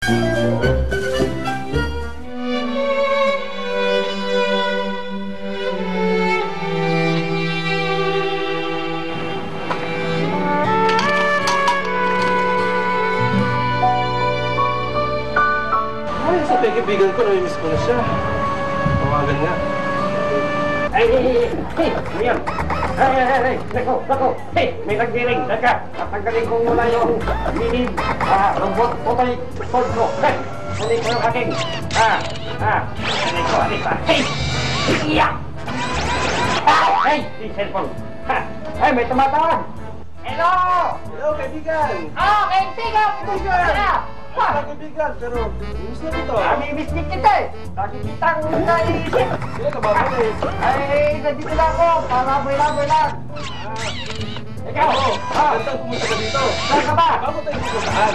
Ay, sa kaibigan ko, namimiss ko na siya. Tawagan nga. Ngayon. Nako. May nagdiring. Teka, tatanggalin ko muna yung linim. Robot, putay, sword ko. Halik ko yung aking. Halik pa. Yung cellphone. May tumatawag. Hello! Hello, kaibigan! Kaibigan! Kaibigan, pero miss na dito. Miss kita eh. Lagi kitang naisip. Sino ka ba? Nandito na ako. Palaboy-laboy lang. Ikaw! Gandang pumunta ka dito. Saan ka ba? Bago tayo pupuntahan.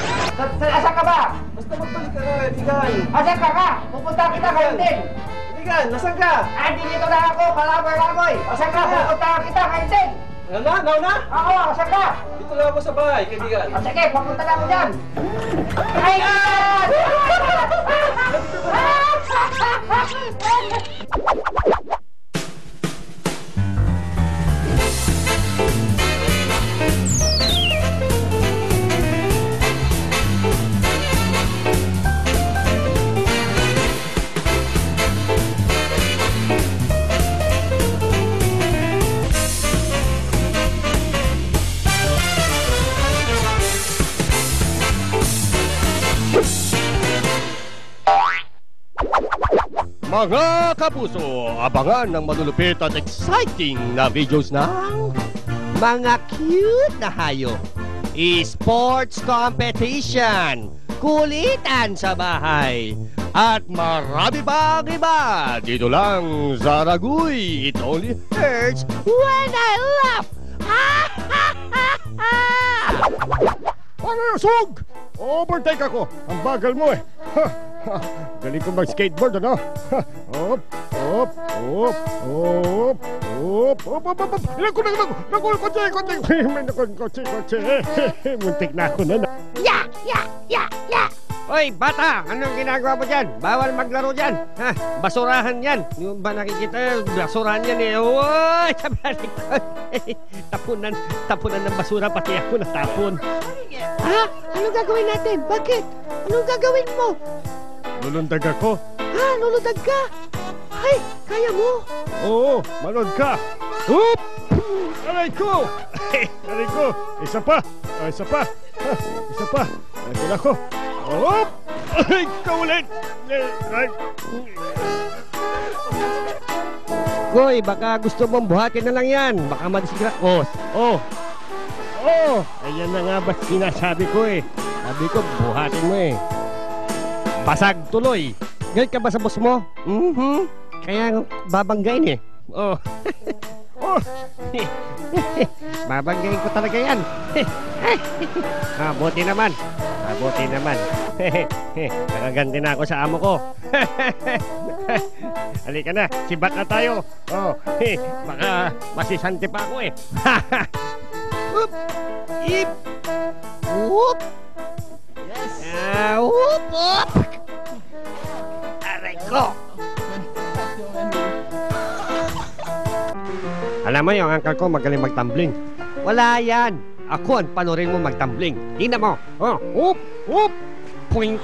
Asan ka ba? Basta magbalik ka na, kaibigan. Asan ka? Pupunta kita ngayon din. Kaibigan, nasan ka? Dito na ako. Palaboy-laboy. Asan ka? Pupunta kita ngayon din. Nauna? Oo, asan ka? Dito lang ako sa bahay, kaibigan. Sige, pupunta na ako dyan. Ayan! Mga kapuso, abangan ng malulupit at exciting na videos ng mga cute na hayop, e-sports competition, kulitan sa bahay, at marami pang iba. Dito lang sa Ragoy. It only hurts when I laugh. Sug! Overtake ako. Ang bagal mo eh. Galing ko mag-skateboard, ano? Hop. Ilang ko na. Kotse. Muntik na ako na. Ya! Hoy, bata! Anong ginagawa mo dyan? Bawal maglaro dyan. Basurahan yan. Yung ba nakikita, basurahan yan eh. Uy! Tapunan ng basura, pati ako natapon. Anong gagawin natin? Bakit? Anong gagawin mo? Lulundag ako. Lulundag ka? Ay, kaya mo? Oo, manood ka. Oop! Aray ko! Isa pa. Nagkula ko. Oop! Ay, kaulit! Goy, baka gusto mong buhatin na lang yan. Baka madisgra... Ayan na nga ba sinasabi ko eh. Sabi ko, buhatin mo eh. Basag tuloy. Galit ka ba sa boss mo? Kaya babanggain eh. Babanggain ko talaga yan. Buti naman. Nakaganti na ako sa amo ko. Halika na, sibat na tayo. Baka masisante pa ako eh. Oop! Ip! Whoop! Yes! Whoop! Aray ko! Alam mo yung uncle ko magaling magtumbling. Wala yan! Ako ang panurin mo magtumbling. Tingnan mo! Whoop! Whoop! Point!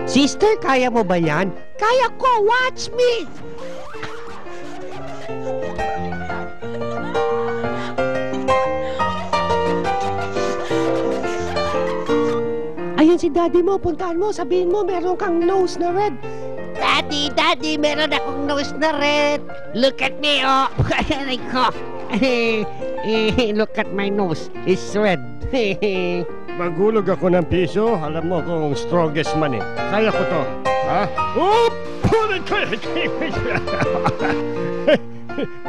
Sister, kaya mo ba yan? Kaya ko! Watch me! Ayun si daddy mo, puntaan mo, sabihin mo meron kang nose na red. Daddy, meron akong nose na red. Look at me, oh. Aray ko. Look at my nose, it's red. Magulog ako ng piso, alam mo kung strongest man eh. Kaya ko to. Ha? Oop! Pulit ko!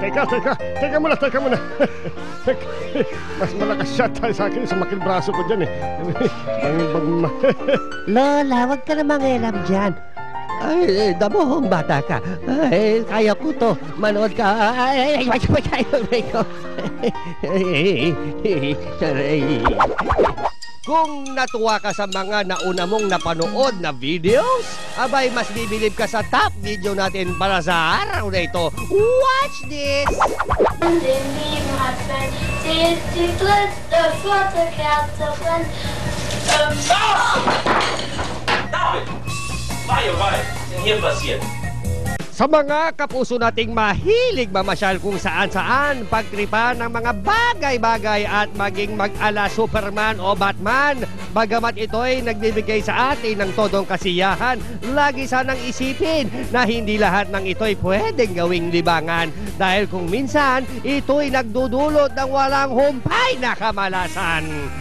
Teka muna. Mas malakas siya tayo sa akin, sumakil braso ko dyan eh. Lola, wag ka na mangialam dyan. Ay, damohong bata ka. Ay, kaya ko to. Manood ka. Ay, kung natuwa ka sa mga nauna mong napanood na videos, abay mas bibilib ka sa top video natin para sa araw na ito. Watch this! David! Vai, hier passiert. Sa mga kapuso nating mahilig mamasyal kung saan-saan, pagtripan ng mga bagay-bagay at maging mag-ala Superman o Batman, bagamat ito'y nagbibigay sa atin ng todong kasiyahan, lagi sanang isipin na hindi lahat ng ito'y pwedeng gawing libangan dahil kung minsan ito'y nagdudulot ng walang humpay na kamalasan.